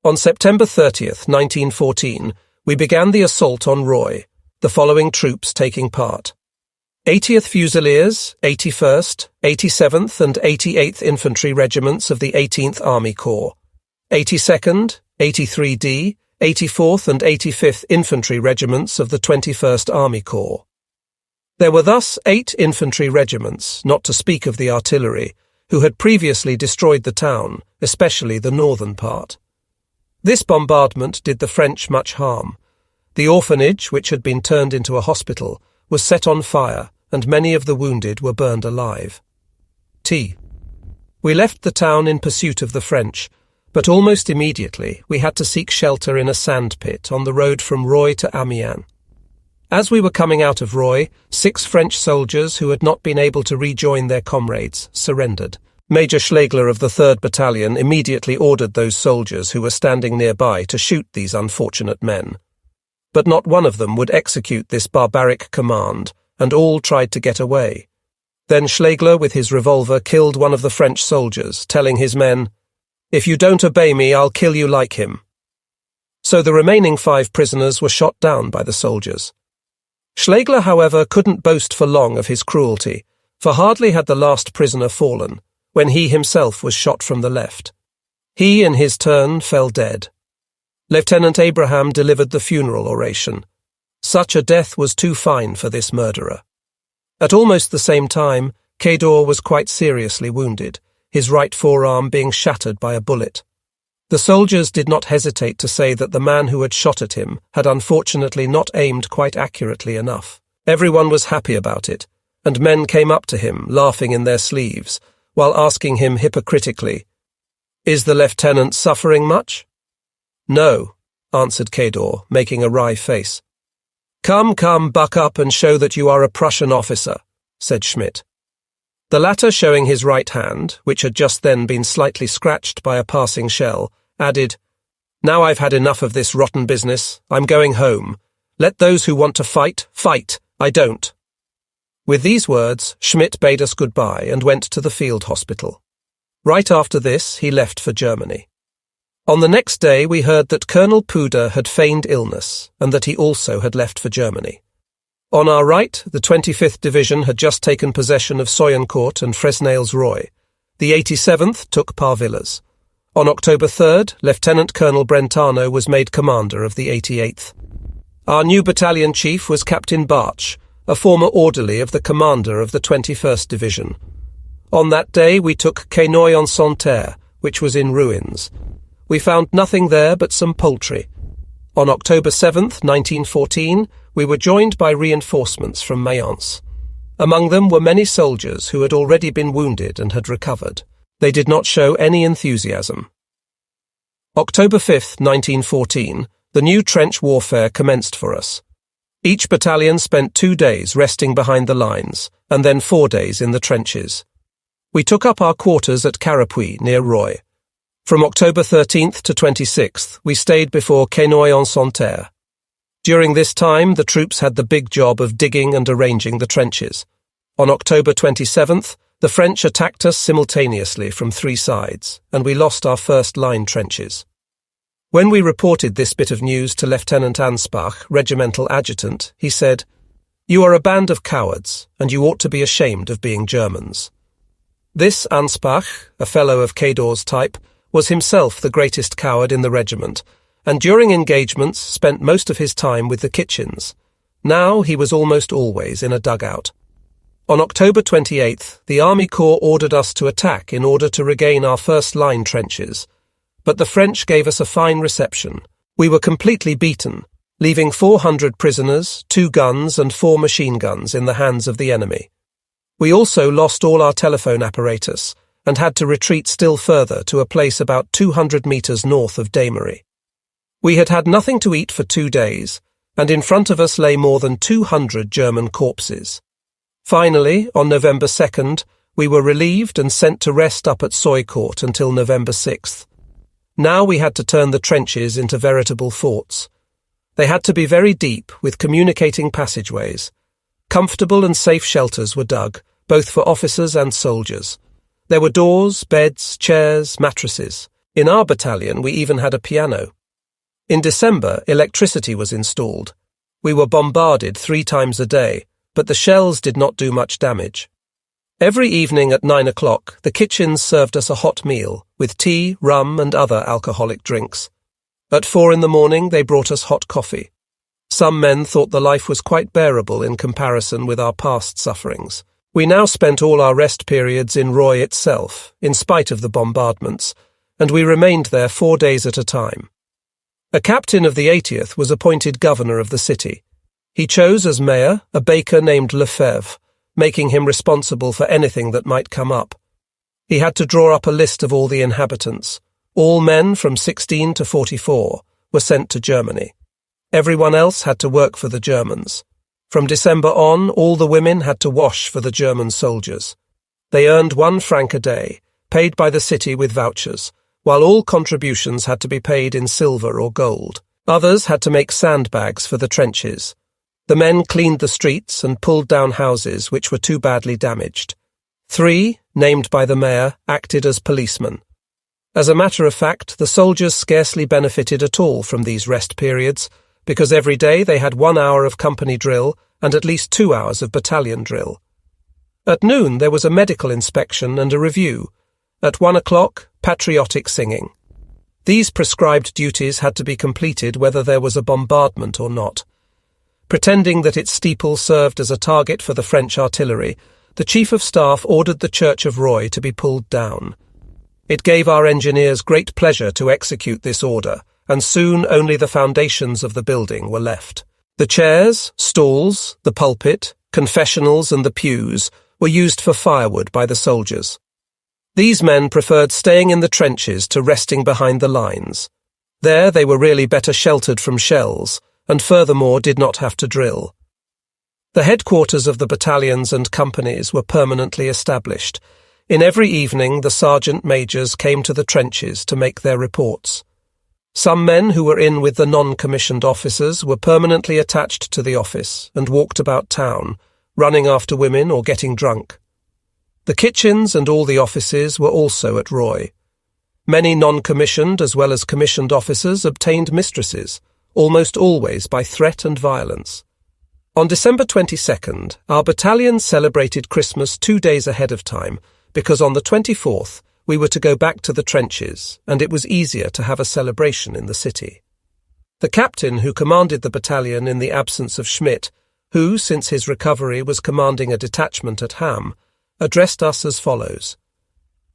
On September 30th, 1914, we began the assault on Roye, the following troops taking part: 80th Fusiliers, 81st, 87th and 88th Infantry Regiments of the 18th Army Corps, 82nd, 83D, 84th and 85th Infantry Regiments of the 21st Army Corps. There were thus 8 infantry regiments, not to speak of the artillery, who had previously destroyed the town, especially the northern part. This bombardment did the French much harm. The orphanage, which had been turned into a hospital, was set on fire, and many of the wounded were burned alive. We left the town in pursuit of the French, but almost immediately we had to seek shelter in a sand pit on the road from Roye to Amiens. As we were coming out of Roye, 6 French soldiers who had not been able to rejoin their comrades surrendered. Major Schlegler of the 3rd Battalion immediately ordered those soldiers who were standing nearby to shoot these unfortunate men. But not one of them would execute this barbaric command, and all tried to get away. Then Schlegler, with his revolver, killed one of the French soldiers, telling his men, "If you don't obey me, I'll kill you like him." So the remaining 5 prisoners were shot down by the soldiers. Schlegler, however, couldn't boast for long of his cruelty, for hardly had the last prisoner fallen, when he himself was shot from the left. He, in his turn, fell dead. Lieutenant Abraham delivered the funeral oration. Such a death was too fine for this murderer. At almost the same time, Cador was quite seriously wounded, his right forearm being shattered by a bullet. The soldiers did not hesitate to say that the man who had shot at him had unfortunately not aimed quite accurately enough. Everyone was happy about it, and men came up to him, laughing in their sleeves, while asking him hypocritically, "Is the lieutenant suffering much?" "No," answered Cador, making a wry face. Come, buck up and show that you are a Prussian officer," said Schmidt. The latter, showing his right hand, which had just then been slightly scratched by a passing shell, added, "Now I've had enough of this rotten business. I'm going home. Let those who want to fight, fight. I don't." With these words, Schmidt bade us goodbye and went to the field hospital. Right after this, he left for Germany. On the next day, we heard that Colonel Puder had feigned illness and that he also had left for Germany. On our right, the 25th Division had just taken possession of Soyencourt and Fresnales-Roye. The 87th took Parvillers. On October 3rd, Lieutenant Colonel Brentano was made commander of the 88th. Our new battalion chief was Captain Bartsch, a former orderly of the commander of the 21st Division. On that day we took Quesnoy-en-Santerre, which was in ruins. We found nothing there but some poultry. On October 7th, 1914, we were joined by reinforcements from Mayence. Among them were many soldiers who had already been wounded and had recovered. They did not show any enthusiasm. October 5th, 1914, the new trench warfare commenced for us. Each battalion spent 2 days resting behind the lines, and then 4 days in the trenches. We took up our quarters at Carapuy, near Roye. From October 13th to 26th, we stayed before Quesnoy-en-Santerre. During this time, the troops had the big job of digging and arranging the trenches. On October 27th, the French attacked us simultaneously from 3 sides, and we lost our first line trenches. When we reported this bit of news to Lieutenant Anspach, regimental adjutant, he said, "You are a band of cowards, and you ought to be ashamed of being Germans." This Anspach, a fellow of Cador's type, was himself the greatest coward in the regiment, and during engagements spent most of his time with the kitchens. Now he was almost always in a dugout. On October 28th, the Army Corps ordered us to attack in order to regain our first-line trenches, but the French gave us a fine reception. We were completely beaten, leaving 400 prisoners, 2 guns and 4 machine guns in the hands of the enemy. We also lost all our telephone apparatus and had to retreat still further to a place about 200 metres north of Damery. We had had nothing to eat for 2 days, and in front of us lay more than 200 German corpses. Finally, on November 2nd, we were relieved and sent to rest up at Soyencourt until November 6th. Now we had to turn the trenches into veritable forts. They had to be very deep, with communicating passageways. Comfortable and safe shelters were dug, both for officers and soldiers. There were doors, beds, chairs, mattresses. In our battalion, we even had a piano. In December, electricity was installed. We were bombarded 3 times a day, but the shells did not do much damage. Every evening at 9 o'clock, the kitchens served us a hot meal, with tea, rum and other alcoholic drinks. At 4 in the morning, they brought us hot coffee. Some men thought the life was quite bearable in comparison with our past sufferings. We now spent all our rest periods in Roy itself, in spite of the bombardments, and we remained there 4 days at a time. A captain of the 80th was appointed governor of the city. He chose as mayor a baker named Lefebvre, making him responsible for anything that might come up. He had to draw up a list of all the inhabitants. All men from 16 to 44 were sent to Germany. Everyone else had to work for the Germans. From December on, all the women had to wash for the German soldiers. They earned 1 franc a day, paid by the city with vouchers, while all contributions had to be paid in silver or gold. Others had to make sandbags for the trenches. The men cleaned the streets and pulled down houses which were too badly damaged. 3, named by the mayor, acted as policemen. As a matter of fact, the soldiers scarcely benefited at all from these rest periods, because every day they had 1 hour of company drill and at least 2 hours of battalion drill. At noon there was a medical inspection and a review. At 1 o'clock, patriotic singing. These prescribed duties had to be completed whether there was a bombardment or not. Pretending that its steeple served as a target for the French artillery, the Chief of Staff ordered the Church of Roy to be pulled down. It gave our engineers great pleasure to execute this order, and soon only the foundations of the building were left. The chairs, stalls, the pulpit, confessionals and the pews were used for firewood by the soldiers. These men preferred staying in the trenches to resting behind the lines. There they were really better sheltered from shells, and furthermore did not have to drill. The headquarters of the battalions and companies were permanently established. In every evening the sergeant-majors came to the trenches to make their reports. Some men who were in with the non-commissioned officers were permanently attached to the office and walked about town, running after women or getting drunk. The kitchens and all the offices were also at Roy. Many non-commissioned as well as commissioned officers obtained mistresses, almost always by threat and violence. On December 22nd, our battalion celebrated Christmas 2 days ahead of time, because on the 24th we were to go back to the trenches, and it was easier to have a celebration in the city. The captain who commanded the battalion in the absence of Schmidt, who, since his recovery, was commanding a detachment at Ham, addressed us as follows.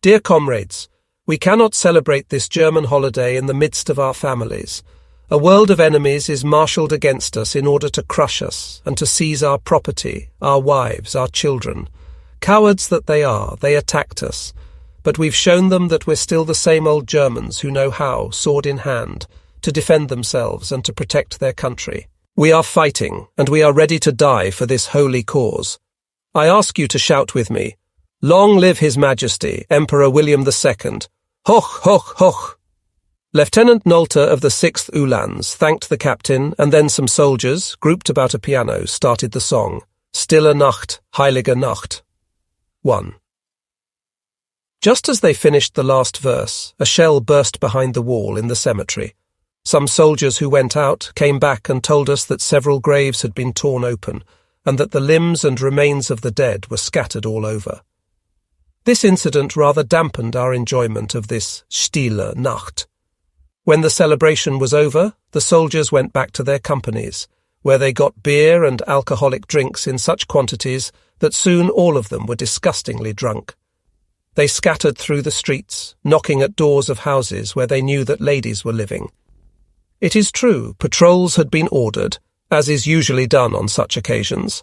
Dear comrades, we cannot celebrate this German holiday in the midst of our families. A world of enemies is marshalled against us in order to crush us and to seize our property, our wives, our children. Cowards that they are, they attacked us. But we've shown them that we're still the same old Germans who know how, sword in hand, to defend themselves and to protect their country. We are fighting, and we are ready to die for this holy cause. I ask you to shout with me, Long live His Majesty, Emperor William II. Hoch, hoch, hoch. Lieutenant Nolte of the 6th Uhlans thanked the captain, and then some soldiers, grouped about a piano, started the song, Stille Nacht, Heilige Nacht. 1. Just as they finished the last verse, a shell burst behind the wall in the cemetery. Some soldiers who went out came back and told us that several graves had been torn open, and that the limbs and remains of the dead were scattered all over. This incident rather dampened our enjoyment of this Stille Nacht. When the celebration was over, the soldiers went back to their companies, where they got beer and alcoholic drinks in such quantities that soon all of them were disgustingly drunk. They scattered through the streets, knocking at doors of houses where they knew that ladies were living. It is true, patrols had been ordered, as is usually done on such occasions,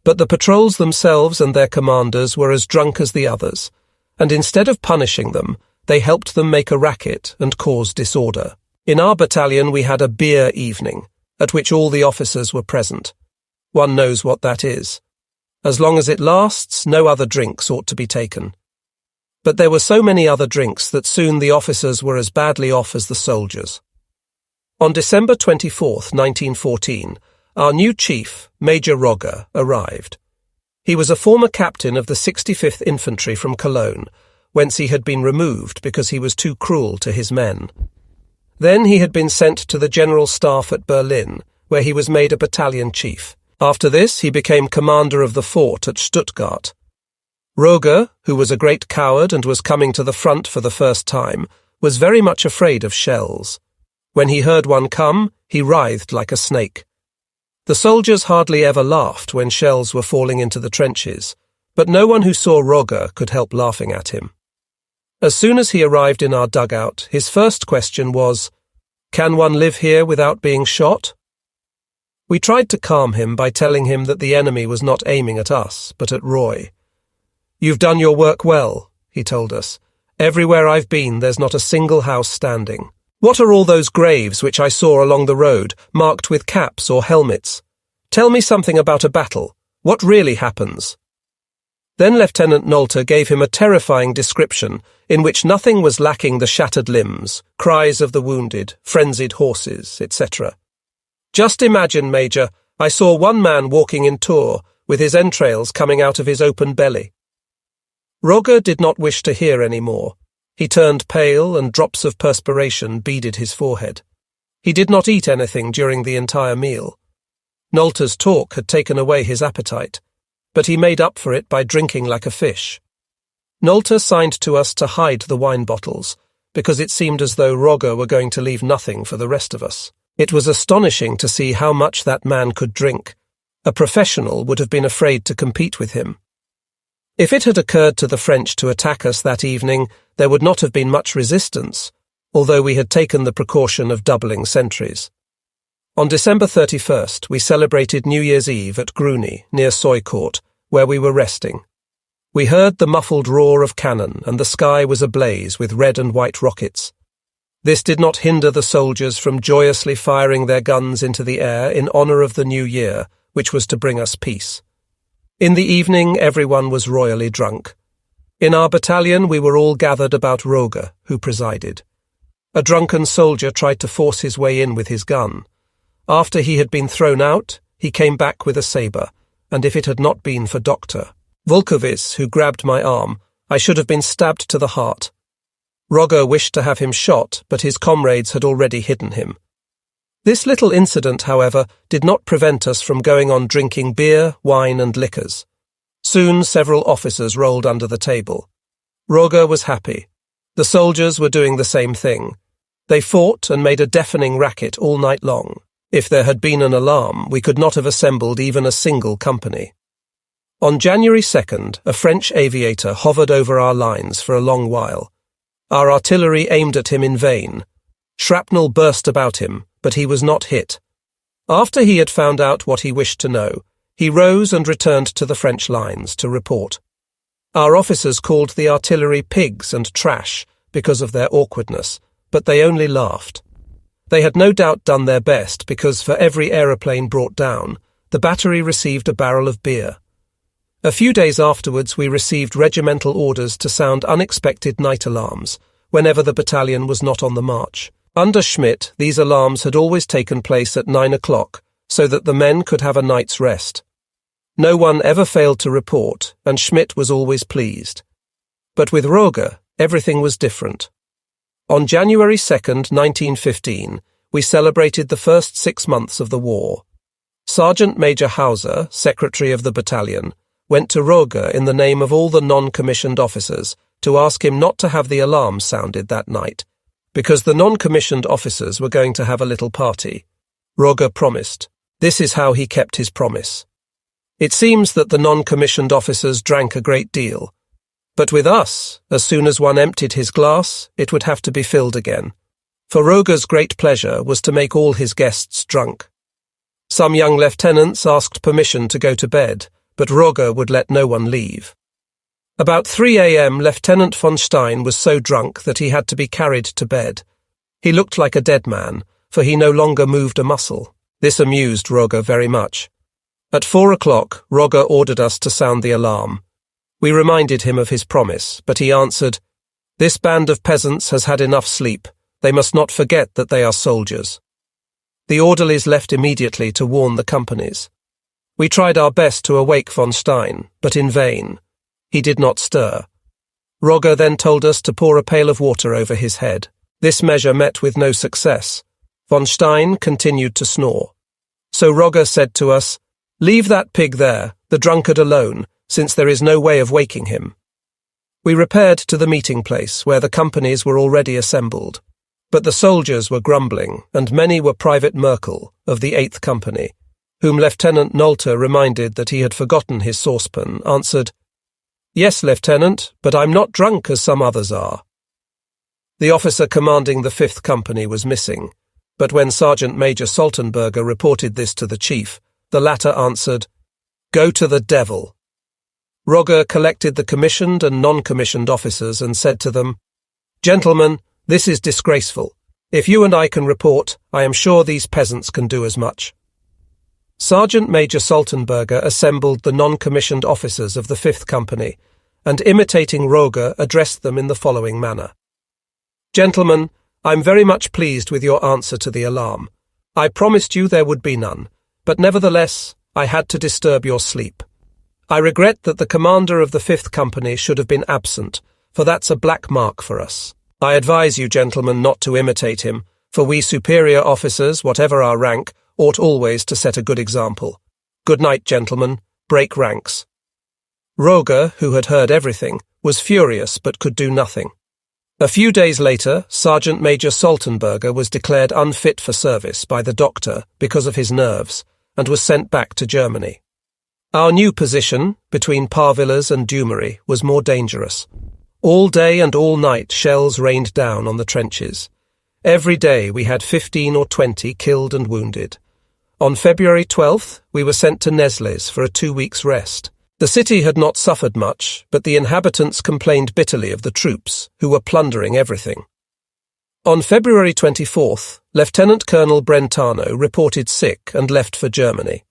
but the patrols themselves and their commanders were as drunk as the others, and instead of punishing them, they helped them make a racket and cause disorder. In our battalion we had a beer evening, at which all the officers were present. One knows what that is. As long as it lasts, no other drinks ought to be taken. But there were so many other drinks that soon the officers were as badly off as the soldiers. On December 24th, 1914, our new chief, Major Rogger, arrived. He was a former captain of the 65th Infantry from Cologne, whence he had been removed because he was too cruel to his men. Then he had been sent to the General Staff at Berlin, where he was made a battalion chief. After this, he became commander of the fort at Stuttgart. Roger, who was a great coward and was coming to the front for the first time, was very much afraid of shells. When he heard one come, he writhed like a snake. The soldiers hardly ever laughed when shells were falling into the trenches, but no one who saw Roger could help laughing at him. As soon as he arrived in our dugout, his first question was, "Can one live here without being shot?" We tried to calm him by telling him that the enemy was not aiming at us, but at Roy. "You've done your work well," he told us. "Everywhere I've been, there's not a single house standing. What are all those graves which I saw along the road, marked with caps or helmets? Tell me something about a battle. What really happens?" Then Lieutenant Nolte gave him a terrifying description in which nothing was lacking: the shattered limbs, cries of the wounded, frenzied horses, etc. "Just imagine, Major, I saw one man walking in Tours, with his entrails coming out of his open belly." Roger did not wish to hear any more. He turned pale and drops of perspiration beaded his forehead. He did not eat anything during the entire meal. Nolte's talk had taken away his appetite, but he made up for it by drinking like a fish. Nolte signed to us to hide the wine bottles, because it seemed as though Roger were going to leave nothing for the rest of us. It was astonishing to see how much that man could drink. A professional would have been afraid to compete with him. If it had occurred to the French to attack us that evening, there would not have been much resistance, although we had taken the precaution of doubling sentries. On December 31st, we celebrated New Year's Eve at Gruny, near Soycourt, where we were resting. We heard the muffled roar of cannon, and the sky was ablaze with red and white rockets. This did not hinder the soldiers from joyously firing their guns into the air in honour of the new year, which was to bring us peace. In the evening, everyone was royally drunk. In our battalion, we were all gathered about Roger, who presided. A drunken soldier tried to force his way in with his gun. After he had been thrown out, he came back with a sabre, and if it had not been for Dr. Volkowitz, who grabbed my arm, I should have been stabbed to the heart. Roger wished to have him shot, but his comrades had already hidden him. This little incident, however, did not prevent us from going on drinking beer, wine, and liquors. Soon several officers rolled under the table. Roger was happy. The soldiers were doing the same thing. They fought and made a deafening racket all night long. If there had been an alarm, we could not have assembled even a single company. On January 2nd, a French aviator hovered over our lines for a long while. Our artillery aimed at him in vain. Shrapnel burst about him, but he was not hit. After he had found out what he wished to know, he rose and returned to the French lines to report. Our officers called the artillery pigs and trash because of their awkwardness, but they only laughed. They had no doubt done their best because for every aeroplane brought down, the battery received a barrel of beer. A few days afterwards, we received regimental orders to sound unexpected night alarms whenever the battalion was not on the march. Under Schmidt, these alarms had always taken place at 9 o'clock, so that the men could have a night's rest. No one ever failed to report, and Schmidt was always pleased. But with Roger, everything was different. On January 2nd, 1915, we celebrated the first 6 months of the war. Sergeant Major Hauser, secretary of the battalion, went to Roger in the name of all the non-commissioned officers to ask him not to have the alarm sounded that night, because the non-commissioned officers were going to have a little party. Roger promised. This is how he kept his promise. It seems that the non-commissioned officers drank a great deal. But with us, as soon as one emptied his glass, it would have to be filled again. For Roger's great pleasure was to make all his guests drunk. Some young lieutenants asked permission to go to bed, but Roger would let no one leave. About 3 a.m. Lieutenant von Stein was so drunk that he had to be carried to bed. He looked like a dead man, for he no longer moved a muscle. This amused Roger very much. At 4 o'clock, Roger ordered us to sound the alarm. We reminded him of his promise, but he answered, "This band of peasants has had enough sleep. They must not forget that they are soldiers." The orderlies left immediately to warn the companies. We tried our best to awake von Stein, but in vain. He did not stir. Rogger then told us to pour a pail of water over his head. This measure met with no success. Von Stein continued to snore. So Rogger said to us, "Leave that pig there, the drunkard alone, since there is no way of waking him." We repaired to the meeting place, where the companies were already assembled. But the soldiers were grumbling, and many were Private Merkel, of the 8th Company, whom Lieutenant Nolte, reminded that he had forgotten his saucepan, answered, "Yes, Lieutenant, but I'm not drunk as some others are." The officer commanding the 5th Company was missing, but when Sergeant Major Saltenberger reported this to the chief, the latter answered, "Go to the devil." Rogger collected the commissioned and non-commissioned officers and said to them, "Gentlemen, this is disgraceful. If you and I can report, I am sure these peasants can do as much." Sergeant Major Saltenberger assembled the non-commissioned officers of the 5th Company, and imitating Rogger addressed them in the following manner. "Gentlemen, I'm very much pleased with your answer to the alarm. I promised you there would be none, but nevertheless, I had to disturb your sleep. I regret that the commander of the 5th Company should have been absent, for that's a black mark for us. I advise you, gentlemen, not to imitate him, for we superior officers, whatever our rank, ought always to set a good example. Good night, gentlemen. Break ranks." Rogger, who had heard everything, was furious but could do nothing. A few days later, Sergeant Major Saltenberger was declared unfit for service by the doctor because of his nerves, and was sent back to Germany. Our new position, between Parvillers and Dumery, was more dangerous. All day and all night shells rained down on the trenches. Every day we had 15 or 20 killed and wounded. On February 12th, we were sent to Nesles for a 2 weeks' rest. The city had not suffered much, but the inhabitants complained bitterly of the troops, who were plundering everything. On February 24th, Lieutenant Colonel Brentano reported sick and left for Germany.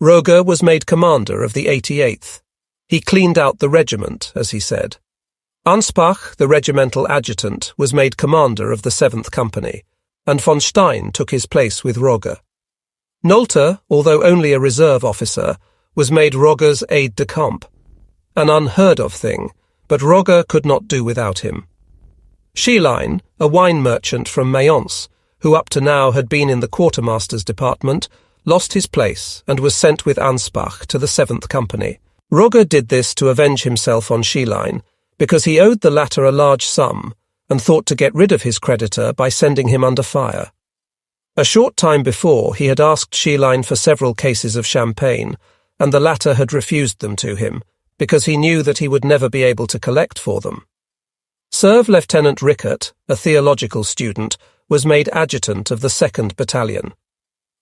Rogger was made commander of the 88th. He cleaned out the regiment, as he said. Anspach, the regimental adjutant, was made commander of the 7th Company, and von Stein took his place with Rogger. Nolte, although only a reserve officer, was made Rogger's aide-de-camp. An unheard-of thing, but Rogger could not do without him. Schielein, a wine merchant from Mayence, who up to now had been in the quartermaster's department, lost his place and was sent with Anspach to the 7th Company. Rogger did this to avenge himself on Schielein, because he owed the latter a large sum, and thought to get rid of his creditor by sending him under fire. A short time before, he had asked Schielein for several cases of champagne, and the latter had refused them to him, because he knew that he would never be able to collect for them. Serve Lieutenant Rickert, a theological student, was made adjutant of the 2nd Battalion.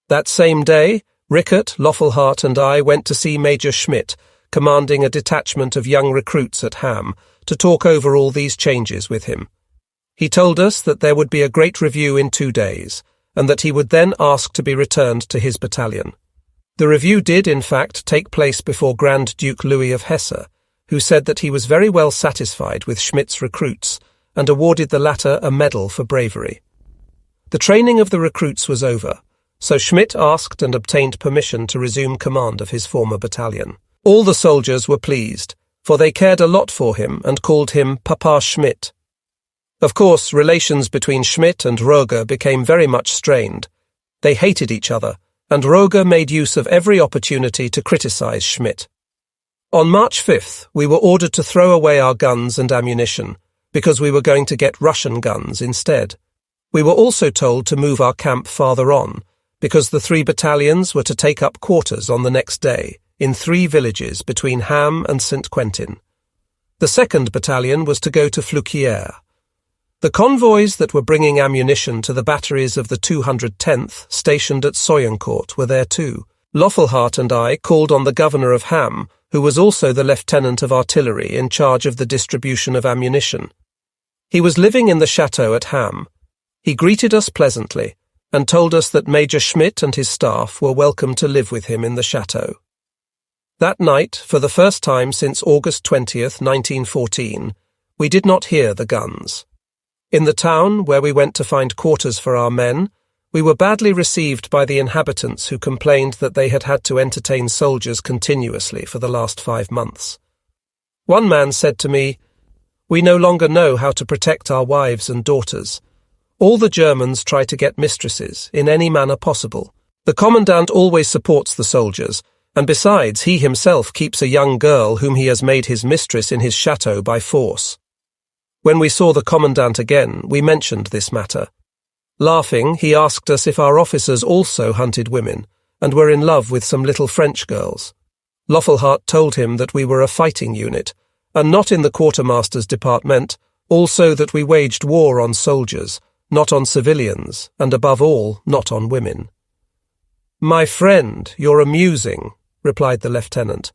That same day, Rickert, Loffelhart and I went to see Major Schmidt, commanding a detachment of young recruits at Ham, to talk over all these changes with him. He told us that there would be a great review in 2 days, and that he would then ask to be returned to his battalion. The review did, in fact, take place before Grand Duke Louis of Hesse, who said that he was very well satisfied with Schmidt's recruits, and awarded the latter a medal for bravery. The training of the recruits was over, so Schmidt asked and obtained permission to resume command of his former battalion. All the soldiers were pleased, for they cared a lot for him and called him Papa Schmidt. Of course, relations between Schmidt and Rogger became very much strained. They hated each other, and Rogger made use of every opportunity to criticize Schmidt. On March 5th, we were ordered to throw away our guns and ammunition, because we were going to get Russian guns instead. We were also told to move our camp farther on, because the 3 battalions were to take up quarters on the next day, in 3 villages between Ham and St. Quentin. The 2nd Battalion was to go to Fluquières. The convoys that were bringing ammunition to the batteries of the 210th, stationed at Soyencourt, were there too. Loffelhart and I called on the governor of Ham, who was also the lieutenant of artillery in charge of the distribution of ammunition. He was living in the chateau at Ham. He greeted us pleasantly, and told us that Major Schmidt and his staff were welcome to live with him in the chateau. That night, for the first time since August 20th, 1914, we did not hear the guns. In the town, where we went to find quarters for our men, we were badly received by the inhabitants who complained that they had had to entertain soldiers continuously for the last 5 months. One man said to me, We no longer know how to protect our wives and daughters. All the Germans try to get mistresses in any manner possible. The commandant always supports the soldiers, and besides, he himself keeps a young girl whom he has made his mistress in his chateau by force. When we saw the commandant again, we mentioned this matter. Laughing, he asked us if our officers also hunted women, and were in love with some little French girls. Loffelhart told him that we were a fighting unit, and not in the quartermaster's department, also that we waged war on soldiers, not on civilians, and above all, not on women. "My friend, you're amusing," replied the lieutenant.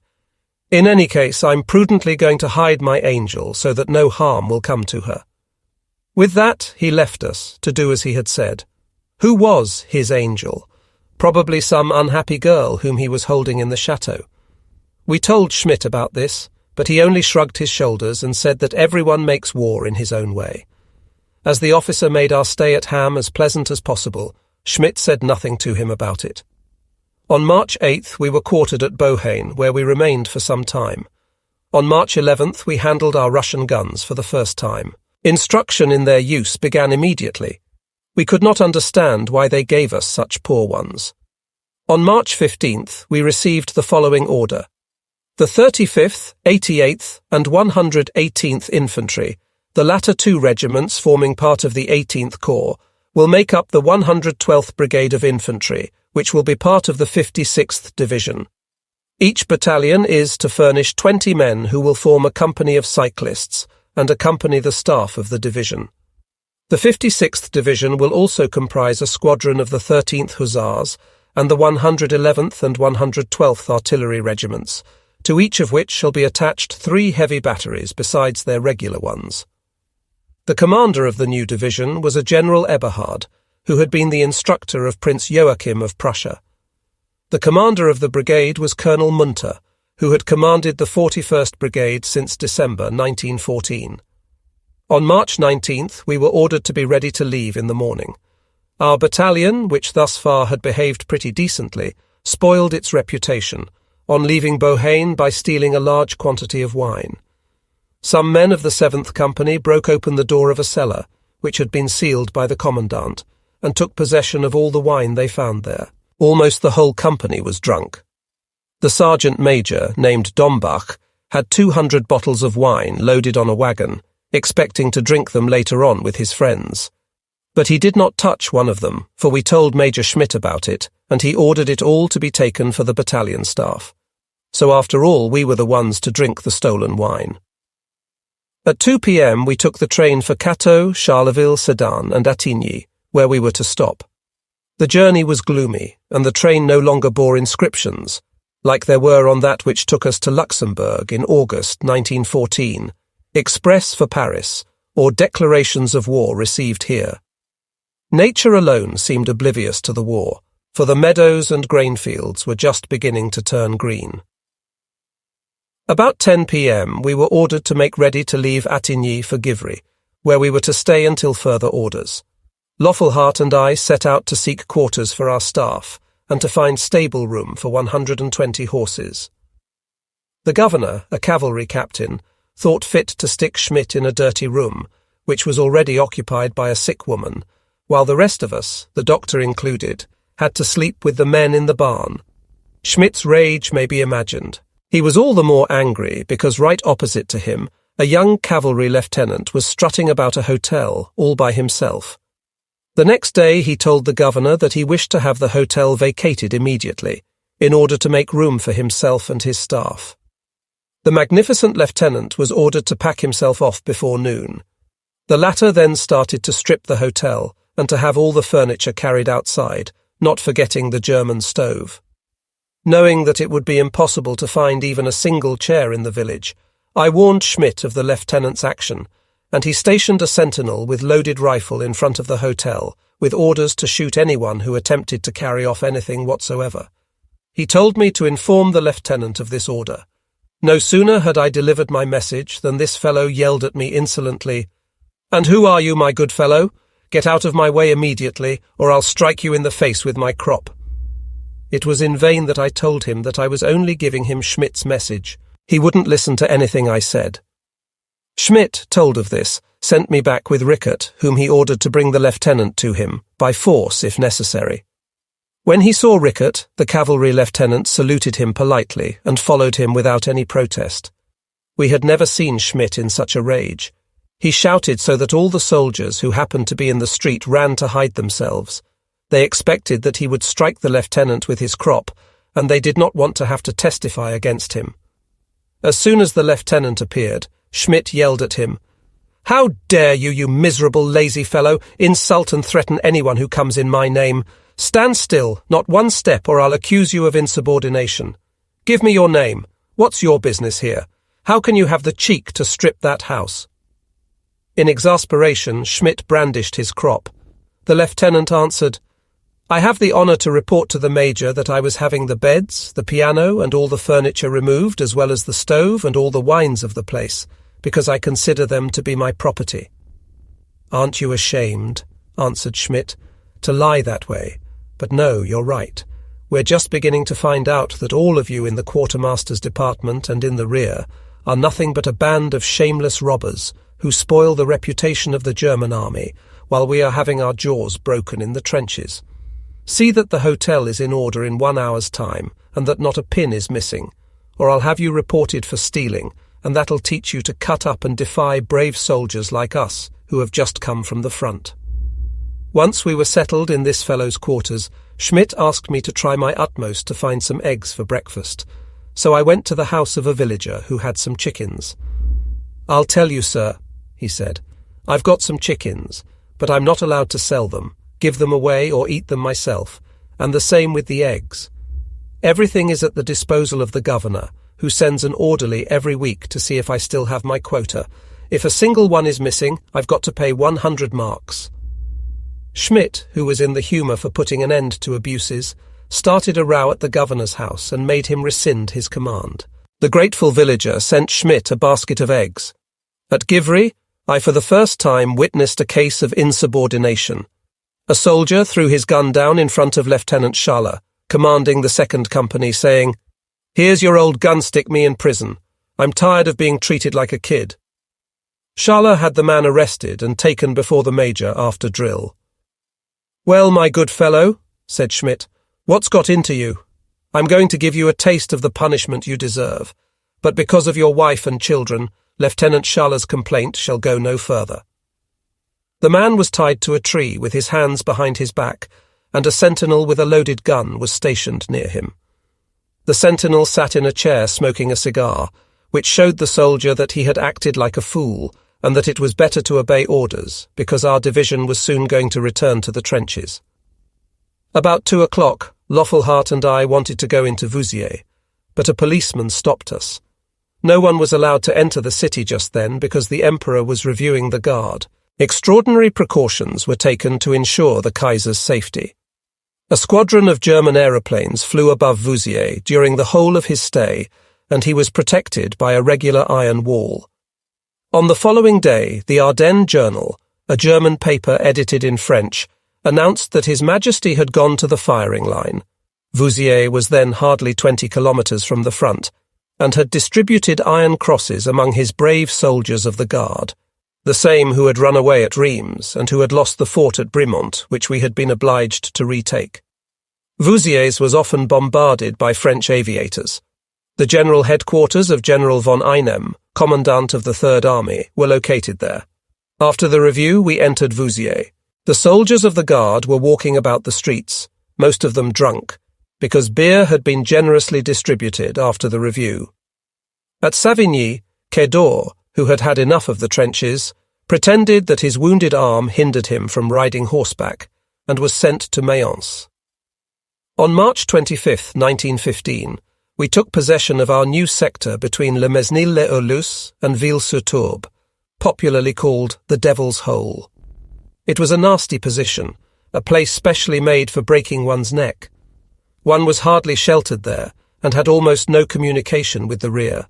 "In any case, I'm prudently going to hide my angel so that no harm will come to her." With that, he left us, to do as he had said. Who was his angel? Probably some unhappy girl whom he was holding in the chateau. We told Schmidt about this, but he only shrugged his shoulders and said that everyone makes war in his own way. As the officer made our stay at Ham as pleasant as possible, Schmidt said nothing to him about it. On March 8th we were quartered at Bohain, where we remained for some time. On March 11th we handled our Russian guns for the first time. Instruction in their use began immediately. We could not understand why they gave us such poor ones. On March 15th we received the following order. The 35th, 88th and 118th Infantry, the latter two regiments forming part of the 18th Corps, will make up the 112th Brigade of Infantry, which will be part of the 56th Division. Each battalion is to furnish 20 men who will form a company of cyclists and accompany the staff of the division. The 56th Division will also comprise a squadron of the 13th Hussars and the 111th and 112th Artillery Regiments, to each of which shall be attached 3 heavy batteries besides their regular ones. The commander of the new division was a General Eberhard, who had been the instructor of Prince Joachim of Prussia. The commander of the brigade was Colonel Munter, who had commanded the 41st Brigade since December 1914. On March 19th we were ordered to be ready to leave in the morning. Our battalion, which thus far had behaved pretty decently, spoiled its reputation, on leaving Bohain by stealing a large quantity of wine. Some men of the 7th Company broke open the door of a cellar, which had been sealed by the commandant, and took possession of all the wine they found there. Almost the whole company was drunk. The sergeant major, named Dombach, had 200 bottles of wine loaded on a wagon, expecting to drink them later on with his friends. But he did not touch one of them, for we told Major Schmidt about it, and he ordered it all to be taken for the battalion staff. So after all, we were the ones to drink the stolen wine. At 2 p.m. we took the train for Cateau, Charleville, Sedan and Attigny, where we were to stop. The journey was gloomy, and the train no longer bore inscriptions, like there were on that which took us to Luxembourg in August 1914, Express for Paris, or Declarations of War received here. Nature alone seemed oblivious to the war, for the meadows and grain fields were just beginning to turn green. About 10 p.m. we were ordered to make ready to leave Attigny for Givry, where we were to stay until further orders. Loffelhart and I set out to seek quarters for our staff and to find stable room for 120 horses. The governor, a cavalry captain, thought fit to stick Schmidt in a dirty room, which was already occupied by a sick woman, while the rest of us, the doctor included, had to sleep with the men in the barn. Schmidt's rage may be imagined. He was all the more angry because right opposite to him, a young cavalry lieutenant was strutting about a hotel all by himself. The next day he told the governor that he wished to have the hotel vacated immediately, in order to make room for himself and his staff. The magnificent lieutenant was ordered to pack himself off before noon. The latter then started to strip the hotel and to have all the furniture carried outside, not forgetting the German stove. Knowing that it would be impossible to find even a single chair in the village, I warned Schmidt of the lieutenant's action, and he stationed a sentinel with loaded rifle in front of the hotel, with orders to shoot anyone who attempted to carry off anything whatsoever. He told me to inform the lieutenant of this order. No sooner had I delivered my message than this fellow yelled at me insolently, "And who are you, my good fellow? Get out of my way immediately, or I'll strike you in the face with my crop." It was in vain that I told him that I was only giving him Schmidt's message. He wouldn't listen to anything I said. Schmidt, told of this, sent me back with Rickert, whom he ordered to bring the lieutenant to him, by force if necessary. When he saw Rickert, the cavalry lieutenant saluted him politely and followed him without any protest. We had never seen Schmidt in such a rage. He shouted so that all the soldiers who happened to be in the street ran to hide themselves. They expected that he would strike the lieutenant with his crop, and they did not want to have to testify against him. As soon as the lieutenant appeared, Schmidt yelled at him, "How dare you, you miserable, lazy fellow, insult and threaten anyone who comes in my name? Stand still, not one step, or I'll accuse you of insubordination. Give me your name. What's your business here? How can you have the cheek to strip that house?" In exasperation, Schmidt brandished his crop. The lieutenant answered, "I have the honour to report to the major that I was having the beds, the piano, and all the furniture removed, as well as the stove and all the wines of the place, because I consider them to be my property." "Aren't you ashamed," answered Schmidt, "to lie that way? But no, you're right. We're just beginning to find out that all of you in the quartermaster's department and in the rear are nothing but a band of shameless robbers who spoil the reputation of the German army while we are having our jaws broken in the trenches. See that the hotel is in order in 1 hour's time, and that not a pin is missing, or I'll have you reported for stealing, and that'll teach you to cut up and defy brave soldiers like us who have just come from the front." Once we were settled in this fellow's quarters, Schmidt asked me to try my utmost to find some eggs for breakfast, so I went to the house of a villager who had some chickens. "I'll tell you, sir," he said, "I've got some chickens, but I'm not allowed to sell them, give them away or eat them myself, and the same with the eggs. Everything is at the disposal of the governor, who sends an orderly every week to see if I still have my quota. If a single one is missing, I've got to pay 100 marks. Schmidt, who was in the humour for putting an end to abuses, started a row at the governor's house and made him rescind his command. The grateful villager sent Schmidt a basket of eggs. At Givry, I for the first time witnessed a case of insubordination. A soldier threw his gun down in front of Lieutenant Schaller, commanding the 2nd Company, saying, "Here's your old gun, stick me in prison. I'm tired of being treated like a kid." Schaller had the man arrested and taken before the major after drill. "Well, my good fellow," said Schmidt, "what's got into you? I'm going to give you a taste of the punishment you deserve, but because of your wife and children, Lieutenant Schaller's complaint shall go no further." The man was tied to a tree with his hands behind his back, and a sentinel with a loaded gun was stationed near him. The sentinel sat in a chair smoking a cigar, which showed the soldier that he had acted like a fool, and that it was better to obey orders, because our division was soon going to return to the trenches. About 2 o'clock, Loffelhart and I wanted to go into Vouziers, but a policeman stopped us. No one was allowed to enter the city just then because the Emperor was reviewing the guard. Extraordinary precautions were taken to ensure the Kaiser's safety. A squadron of German aeroplanes flew above Vouziers during the whole of his stay, and he was protected by a regular iron wall. On the following day, the Ardennes Journal, a German paper edited in French, announced that His Majesty had gone to the firing line. Vouziers was then hardly 20 kilometres from the front, and had distributed iron crosses among his brave soldiers of the Guard, the same who had run away at Reims and who had lost the fort at Brimont, which we had been obliged to retake. Vouziers was often bombarded by French aviators. The general headquarters of General von Einem, commandant of the Third Army, were located there. After the review, we entered Vouziers. The soldiers of the Guard were walking about the streets, most of them drunk, because beer had been generously distributed after the review. At Savigny, Quedor, who had had enough of the trenches, pretended that his wounded arm hindered him from riding horseback, and was sent to Mayence. On March 25, 1915, we took possession of our new sector between Le Mesnil-les-Aulus and Ville-sur-Tourbe, popularly called the Devil's Hole. It was a nasty position, a place specially made for breaking one's neck. One was hardly sheltered there, and had almost no communication with the rear.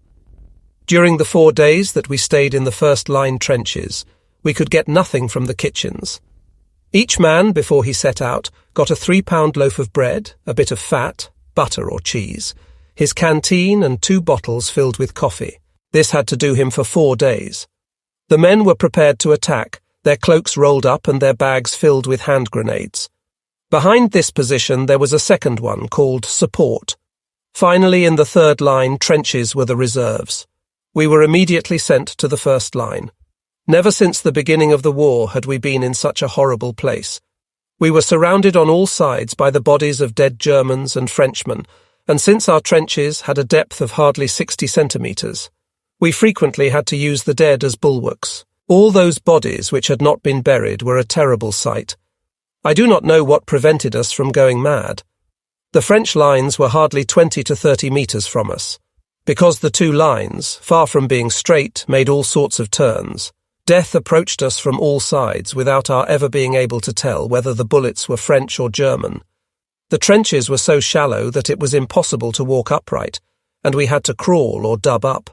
During the 4 days that we stayed in the first-line trenches, we could get nothing from the kitchens. Each man, before he set out, got a 3-pound loaf of bread, a bit of fat, butter or cheese, his canteen and 2 bottles filled with coffee. This had to do him for 4 days. The men were prepared to attack, their cloaks rolled up and their bags filled with hand grenades. Behind this position there was a second one called support. Finally, in the third line, trenches were the reserves. We were immediately sent to the first line. Never since the beginning of the war had we been in such a horrible place. We were surrounded on all sides by the bodies of dead Germans and Frenchmen, and since our trenches had a depth of hardly 60 centimetres, we frequently had to use the dead as bulwarks. All those bodies which had not been buried were a terrible sight. I do not know what prevented us from going mad. The French lines were hardly 20 to 30 metres from us. Because the two lines, far from being straight, made all sorts of turns, death approached us from all sides without our ever being able to tell whether the bullets were French or German. The trenches were so shallow that it was impossible to walk upright, and we had to crawl or dub up.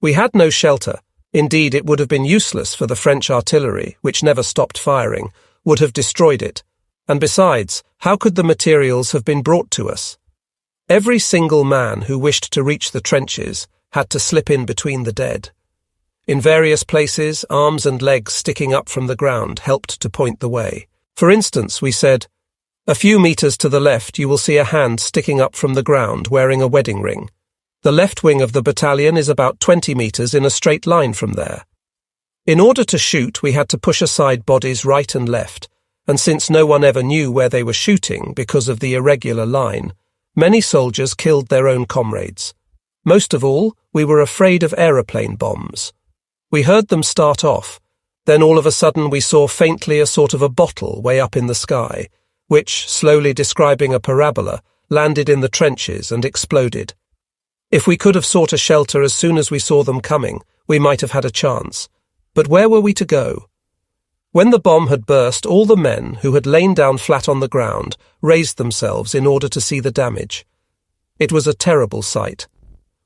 We had no shelter. Indeed, it would have been useless, for the French artillery, which never stopped firing, would have destroyed it. And besides, how could the materials have been brought to us? Every single man who wished to reach the trenches had to slip in between the dead. In various places, arms and legs sticking up from the ground helped to point the way. For instance, we said, "A few meters to the left you will see a hand sticking up from the ground wearing a wedding ring. The left wing of the battalion is about 20 meters in a straight line from there." In order to shoot, we had to push aside bodies right and left, and since no one ever knew where they were shooting because of the irregular line, many soldiers killed their own comrades. Most of all, we were afraid of aeroplane bombs. We heard them start off, then all of a sudden we saw faintly a sort of a bottle way up in the sky, which, slowly describing a parabola, landed in the trenches and exploded. If we could have sought a shelter as soon as we saw them coming, we might have had a chance. But where were we to go? When the bomb had burst, all the men, who had lain down flat on the ground, raised themselves in order to see the damage. It was a terrible sight.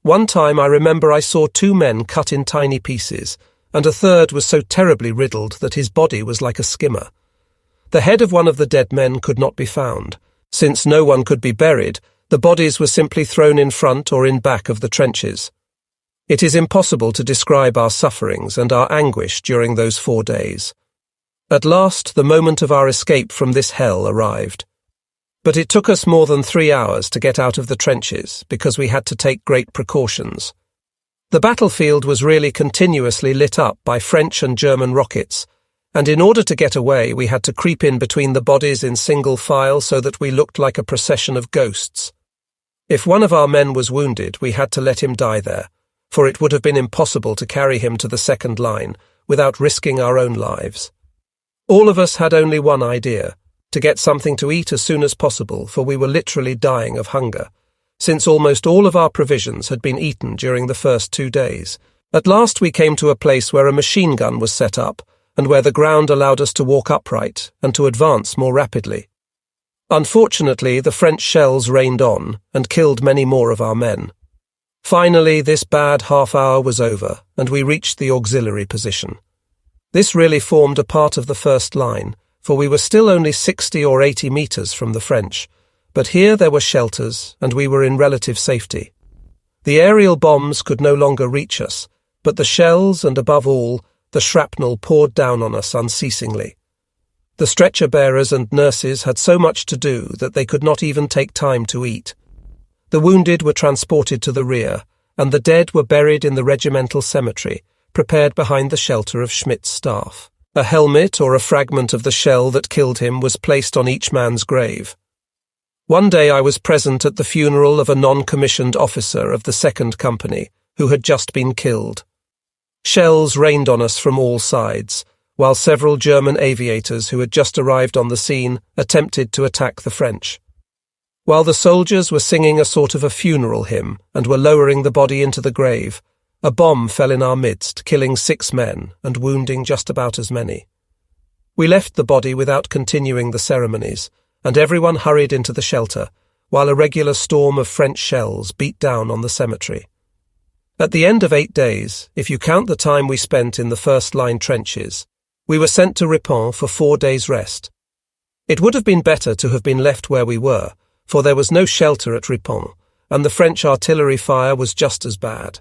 One time I remember I saw 2 men cut in tiny pieces, and a third was so terribly riddled that his body was like a skimmer. The head of one of the dead men could not be found. Since no one could be buried, the bodies were simply thrown in front or in back of the trenches. It is impossible to describe our sufferings and our anguish during those 4 days. At last, the moment of our escape from this hell arrived. But it took us more than 3 hours to get out of the trenches because we had to take great precautions. The battlefield was really continuously lit up by French and German rockets, and in order to get away we had to creep in between the bodies in single file so that we looked like a procession of ghosts. If one of our men was wounded, we had to let him die there, for it would have been impossible to carry him to the second line without risking our own lives. All of us had only one idea: to get something to eat as soon as possible, for we were literally dying of hunger, since almost all of our provisions had been eaten during the first 2 days. At last we came to a place where a machine gun was set up, and where the ground allowed us to walk upright and to advance more rapidly. Unfortunately, the French shells rained on and killed many more of our men. Finally, this bad half-hour was over, and we reached the auxiliary position. This really formed a part of the first line, for we were still only 60 or 80 metres from the French, but here there were shelters, and we were in relative safety. The aerial bombs could no longer reach us, but the shells and, above all, the shrapnel poured down on us unceasingly. The stretcher-bearers and nurses had so much to do that they could not even take time to eat. The wounded were transported to the rear, and the dead were buried in the regimental cemetery, prepared behind the shelter of Schmidt's staff. A helmet or a fragment of the shell that killed him was placed on each man's grave. One day I was present at the funeral of a non-commissioned officer of the 2nd Company, who had just been killed. Shells rained on us from all sides, while several German aviators who had just arrived on the scene attempted to attack the French. While the soldiers were singing a sort of a funeral hymn and were lowering the body into the grave, a bomb fell in our midst, killing 6 men and wounding just about as many. We left the body without continuing the ceremonies, and everyone hurried into the shelter, while a regular storm of French shells beat down on the cemetery. At the end of 8 days, if you count the time we spent in the first-line trenches, we were sent to Ripon for 4 days' rest. It would have been better to have been left where we were, for there was no shelter at Ripon, and the French artillery fire was just as bad.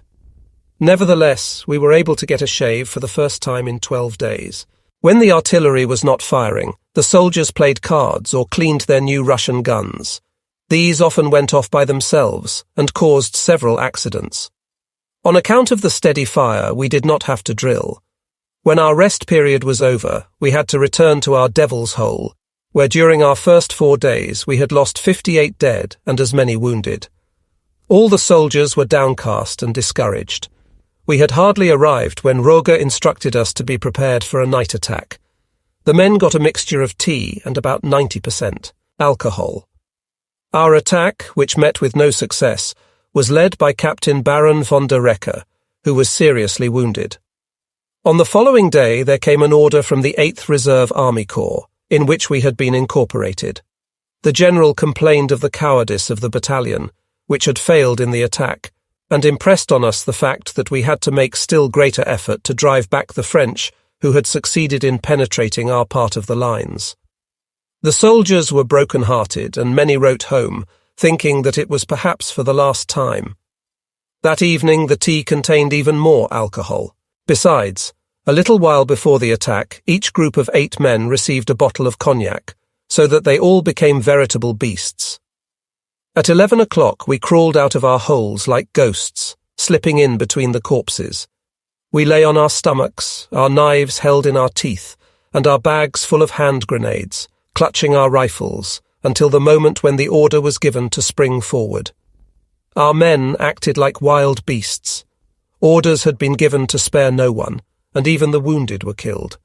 Nevertheless, we were able to get a shave for the first time in 12 days. When the artillery was not firing, the soldiers played cards or cleaned their new Russian guns. These often went off by themselves and caused several accidents. On account of the steady fire, we did not have to drill. When our rest period was over, we had to return to our Devil's Hole, where during our first 4 days we had lost 58 dead and as many wounded. All the soldiers were downcast and discouraged. We had hardly arrived when Roger instructed us to be prepared for a night attack. The men got a mixture of tea and about 90% alcohol. Our attack, which met with no success, was led by Captain Baron von der Recke, who was seriously wounded. On the following day there came an order from the 8th Reserve Army Corps, in which we had been incorporated. The general complained of the cowardice of the battalion, which had failed in the attack, and impressed on us the fact that we had to make still greater effort to drive back the French who had succeeded in penetrating our part of the lines. The soldiers were broken-hearted, and many wrote home, thinking that it was perhaps for the last time. That evening the tea contained even more alcohol. Besides, a little while before the attack, each group of 8 men received a bottle of cognac, so that they all became veritable beasts. At 11 o'clock we crawled out of our holes like ghosts, slipping in between the corpses. We lay on our stomachs, our knives held in our teeth, and our bags full of hand grenades, clutching our rifles, until the moment when the order was given to spring forward. Our men acted like wild beasts. Orders had been given to spare no one, and even the wounded were killed.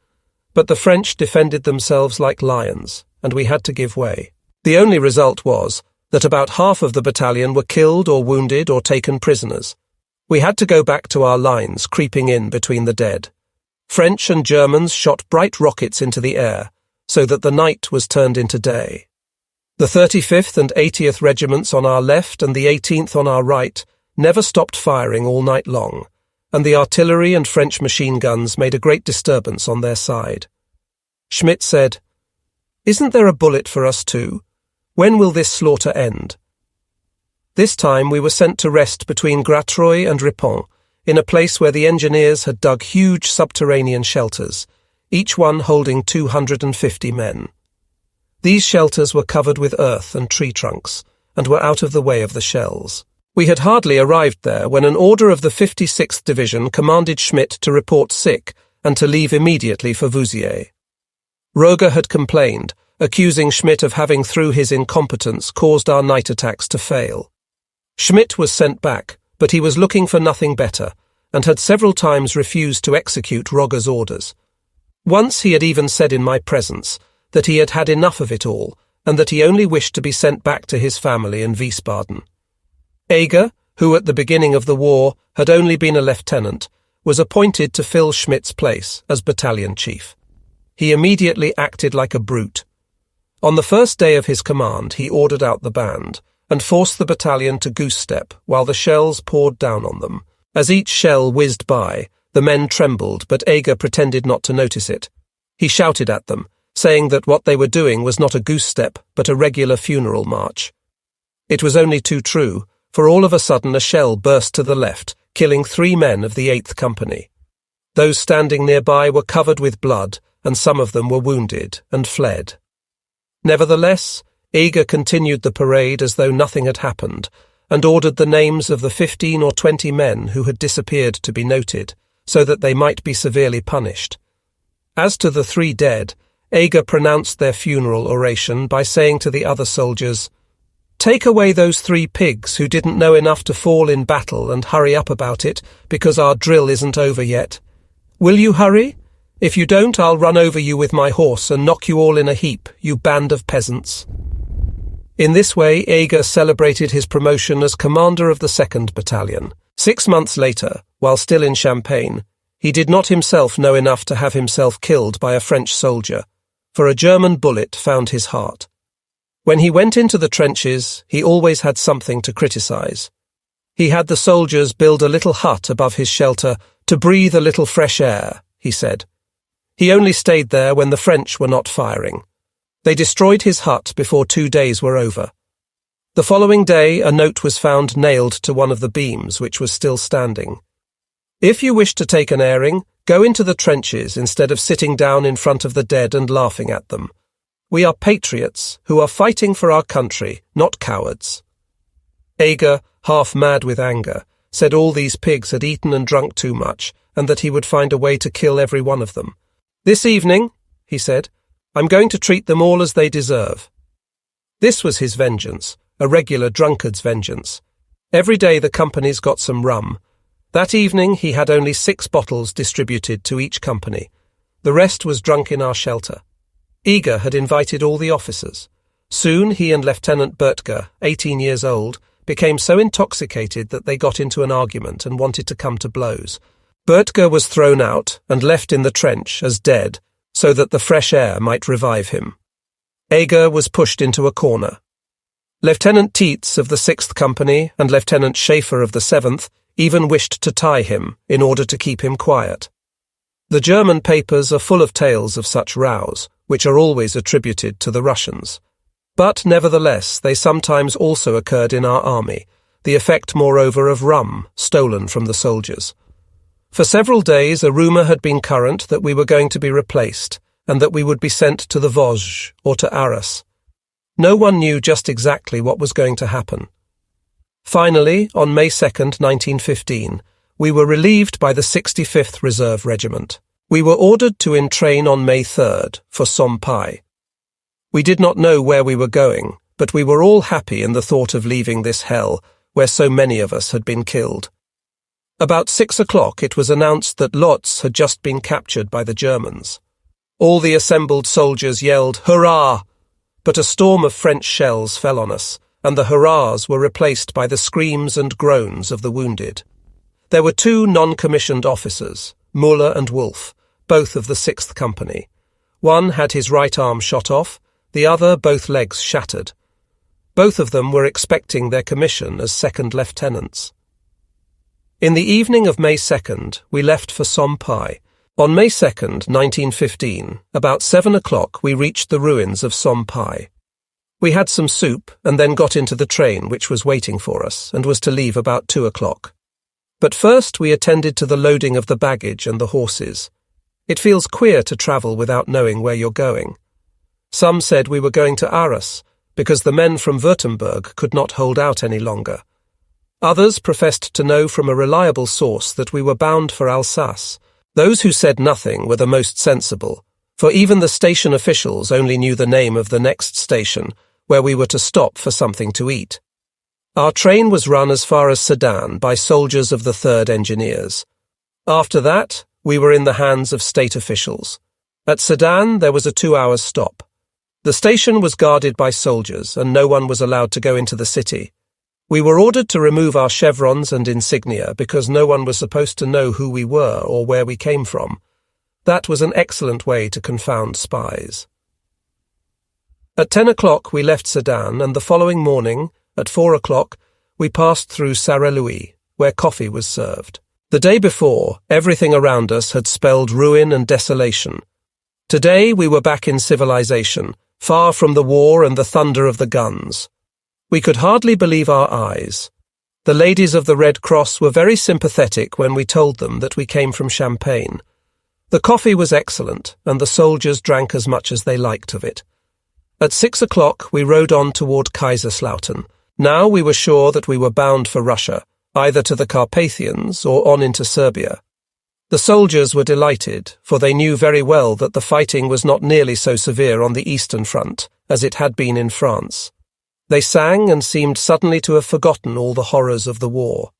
But the French defended themselves like lions, and we had to give way. The only result was that about half of the battalion were killed or wounded or taken prisoners. We had to go back to our lines, creeping in between the dead. French and Germans shot bright rockets into the air, so that the night was turned into day. The 35th and 80th regiments on our left and the 18th on our right never stopped firing all night long, and the artillery and French machine guns made a great disturbance on their side. Schmidt said, "Isn't there a bullet for us too? When will this slaughter end?" This time we were sent to rest between Gratreuil and Ripon, in a place where the engineers had dug huge subterranean shelters, each one holding 250 men. These shelters were covered with earth and tree trunks, and were out of the way of the shells. We had hardly arrived there when an order of the 56th Division commanded Schmidt to report sick and to leave immediately for Vouziers. Roger had complained, accusing Schmidt of having, through his incompetence, caused our night attacks to fail. Schmidt was sent back, but he was looking for nothing better, and had several times refused to execute Roger's orders. Once he had even said in my presence that he had had enough of it all, and that he only wished to be sent back to his family in Wiesbaden. Eger, who at the beginning of the war had only been a lieutenant, was appointed to fill Schmidt's place as battalion chief. He immediately acted like a brute. On the first day of his command, he ordered out the band, and forced the battalion to goose-step while the shells poured down on them. As each shell whizzed by, the men trembled, but Eger pretended not to notice it. He shouted at them, saying that what they were doing was not a goose-step, but a regular funeral march. It was only too true, for all of a sudden a shell burst to the left, killing 3 men of the 8th Company. Those standing nearby were covered with blood, and some of them were wounded and fled. Nevertheless, Eger continued the parade as though nothing had happened, and ordered the names of the 15 or 20 men who had disappeared to be noted, so that they might be severely punished. As to the 3 dead, Eger pronounced their funeral oration by saying to the other soldiers, "Take away those 3 pigs who didn't know enough to fall in battle and hurry up about it, because our drill isn't over yet. Will you hurry? If you don't, I'll run over you with my horse and knock you all in a heap, you band of peasants." In this way, Eger celebrated his promotion as commander of the 2nd Battalion. 6 months later, while still in Champagne, he did not himself know enough to have himself killed by a French soldier, for a German bullet found his heart. When he went into the trenches, he always had something to criticize. He had the soldiers build a little hut above his shelter to breathe a little fresh air, he said. He only stayed there when the French were not firing. They destroyed his hut before 2 days were over. The following day, a note was found nailed to one of the beams, which was still standing. If you wish to take an airing, go into the trenches instead of sitting down in front of the dead and laughing at them. We are patriots who are fighting for our country, not cowards." Ager, half mad with anger, said all these pigs had eaten and drunk too much, and that he would find a way to kill every one of them. "This evening," he said, "I'm going to treat them all as they deserve." This was his vengeance, a regular drunkard's vengeance. Every day the companies got some rum. That evening he had only 6 bottles distributed to each company. The rest was drunk in our shelter. Eger had invited all the officers. Soon he and Lieutenant Bertger, 18 years old, became so intoxicated that they got into an argument and wanted to come to blows. Bertger was thrown out and left in the trench as dead, so that the fresh air might revive him. Ager was pushed into a corner. Lieutenant Tietz of the 6th Company and Lieutenant Schaefer of the 7th even wished to tie him in order to keep him quiet. The German papers are full of tales of such rows, which are always attributed to the Russians. But nevertheless, they sometimes also occurred in our army, the effect moreover of rum stolen from the soldiers. For several days a rumour had been current that we were going to be replaced, and that we would be sent to the Vosges or to Arras. No one knew just exactly what was going to happen. Finally, on May 2nd, 1915, we were relieved by the 65th Reserve Regiment. We were ordered to entrain on May 3rd for Somme. We did not know where we were going, but we were all happy in the thought of leaving this hell, where so many of us had been killed. About 6 o'clock it was announced that Lodz had just been captured by the Germans. All the assembled soldiers yelled, "Hurrah!" But a storm of French shells fell on us, and the hurrahs were replaced by the screams and groans of the wounded. There were 2 non-commissioned officers, Muller and Wolf, both of the 6th Company. One had his right arm shot off, the other both legs shattered. Both of them were expecting their commission as second lieutenants. In the evening of May 2nd, we left for Somme. On May 2nd, 1915, about 7 o'clock we reached the ruins of Somme. We had some soup and then got into the train which was waiting for us and was to leave about 2 o'clock. But first we attended to the loading of the baggage and the horses. It feels queer to travel without knowing where you're going. Some said we were going to Arras, because the men from Württemberg could not hold out any longer. Others professed to know from a reliable source that we were bound for Alsace. Those who said nothing were the most sensible, for even the station officials only knew the name of the next station, where we were to stop for something to eat. Our train was run as far as Sedan by soldiers of the 3rd Engineers. After that, we were in the hands of state officials. At Sedan there was a 2-hour stop. The station was guarded by soldiers, and no one was allowed to go into the city. We were ordered to remove our chevrons and insignia because no one was supposed to know who we were or where we came from. That was an excellent way to confound spies. At 10 o'clock we left Sedan, and the following morning, at 4 o'clock, we passed through Sarre-Louis, where coffee was served. The day before, everything around us had spelled ruin and desolation. Today we were back in civilization, far from the war and the thunder of the guns. We could hardly believe our eyes. The ladies of the Red Cross were very sympathetic when we told them that we came from Champagne. The coffee was excellent, and the soldiers drank as much as they liked of it. At 6 o'clock we rode on toward Kaiserslautern. Now we were sure that we were bound for Russia, either to the Carpathians or on into Serbia. The soldiers were delighted, for they knew very well that the fighting was not nearly so severe on the Eastern Front as it had been in France. They sang and seemed suddenly to have forgotten all the horrors of the war.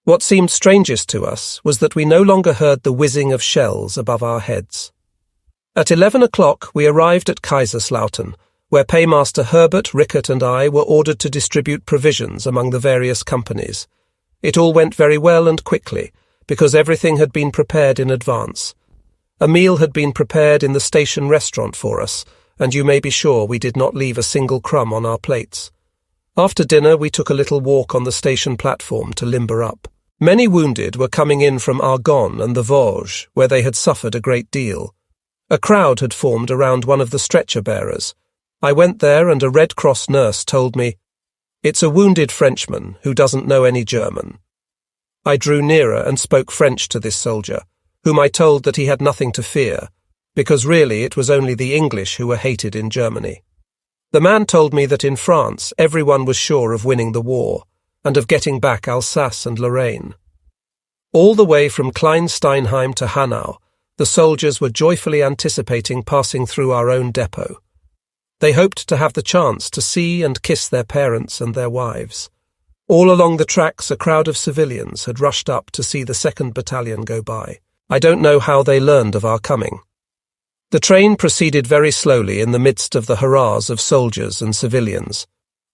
What seemed strangest to us was that we no longer heard the whizzing of shells above our heads. At 11 o'clock we arrived at Kaiserslautern, where Paymaster Herbert, Rickert and I were ordered to distribute provisions among the various companies. It all went very well and quickly, because everything had been prepared in advance. A meal had been prepared in the station restaurant for us, and you may be sure we did not leave a single crumb on our plates. After dinner we took a little walk on the station platform to limber up. Many wounded were coming in from Argonne and the Vosges, where they had suffered a great deal. A crowd had formed around one of the stretcher-bearers. I went there and a Red Cross nurse told me, "It's a wounded Frenchman who doesn't know any German." I drew nearer and spoke French to this soldier, whom I told that he had nothing to fear, because really it was only the English who were hated in Germany. The man told me that in France everyone was sure of winning the war, and of getting back Alsace and Lorraine. All the way from Kleinsteinheim to Hanau, the soldiers were joyfully anticipating passing through our own depot. They hoped to have the chance to see and kiss their parents and their wives. All along the tracks a crowd of civilians had rushed up to see the 2nd Battalion go by. I don't know how they learned of our coming. The train proceeded very slowly in the midst of the hurrahs of soldiers and civilians.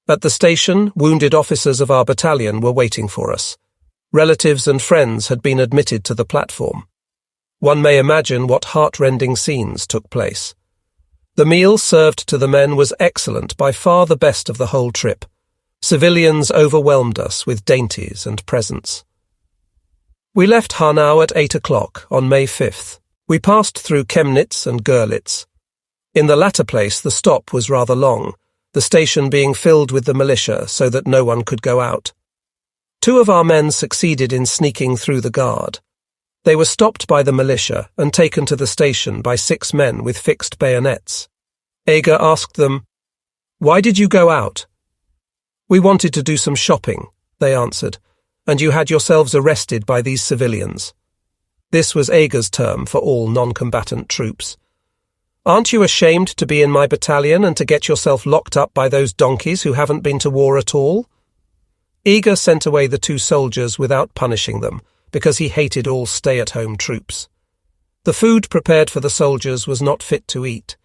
At the station, wounded officers of our battalion were waiting for us. Relatives and friends had been admitted to the platform. One may imagine what heart-rending scenes took place. The meal served to the men was excellent, by far the best of the whole trip. Civilians overwhelmed us with dainties and presents. We left Hanau at 8 o'clock on May 5th. We passed through Chemnitz and Görlitz. In the latter place the stop was rather long, the station being filled with the militia so that no one could go out. 2 of our men succeeded in sneaking through the guard. They were stopped by the militia and taken to the station by 6 men with fixed bayonets. Eger asked them, "Why did you go out?" "We wanted to do some shopping," they answered, "and you had yourselves arrested by these civilians." This was Eger's term for all non-combatant troops. "Aren't you ashamed to be in my battalion and to get yourself locked up by those donkeys who haven't been to war at all?" Eger sent away the 2 soldiers without punishing them, because he hated all stay-at-home troops. The food prepared for the soldiers was not fit to eat.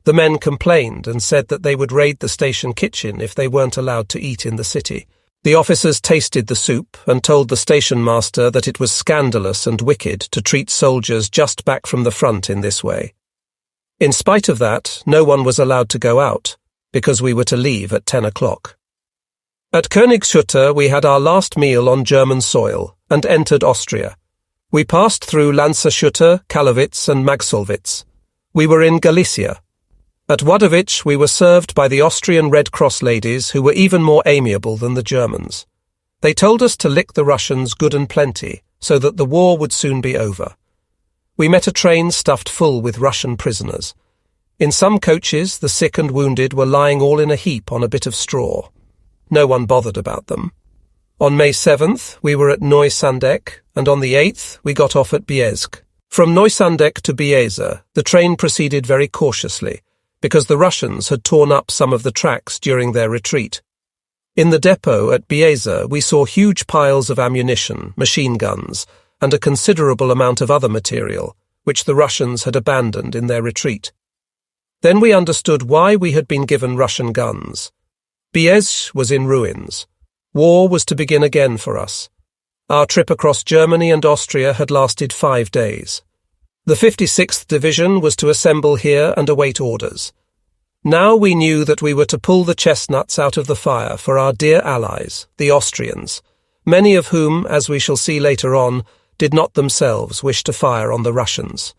The men complained and said that they would raid the station kitchen if they weren't allowed to eat in the city. The officers tasted the soup and told the station master that it was scandalous and wicked to treat soldiers just back from the front in this way. In spite of that, no one was allowed to go out, because we were to leave at 10 o'clock. At Königsschutter we had our last meal on German soil and entered Austria. We passed through Lanzerschutter, Kalowitz and Magsolwitz. We were in Galicia. At Wadowicz we were served by the Austrian Red Cross ladies, who were even more amiable than the Germans. They told us to lick the Russians good and plenty, so that the war would soon be over. We met a train stuffed full with Russian prisoners. In some coaches the sick and wounded were lying all in a heap on a bit of straw. No one bothered about them. On May 7th we were at Neusandeck, and on the 8th we got off at Bieszcz. From Neusandeck to Bieza the train proceeded very cautiously, because the Russians had torn up some of the tracks during their retreat. In the depot at Bieza we saw huge piles of ammunition, machine guns, and a considerable amount of other material, which the Russians had abandoned in their retreat. Then we understood why we had been given Russian guns. Bieszcz was in ruins. War was to begin again for us. Our trip across Germany and Austria had lasted 5 days. The 56th Division was to assemble here and await orders. Now we knew that we were to pull the chestnuts out of the fire for our dear allies, the Austrians, many of whom, as we shall see later on, did not themselves wish to fire on the Russians.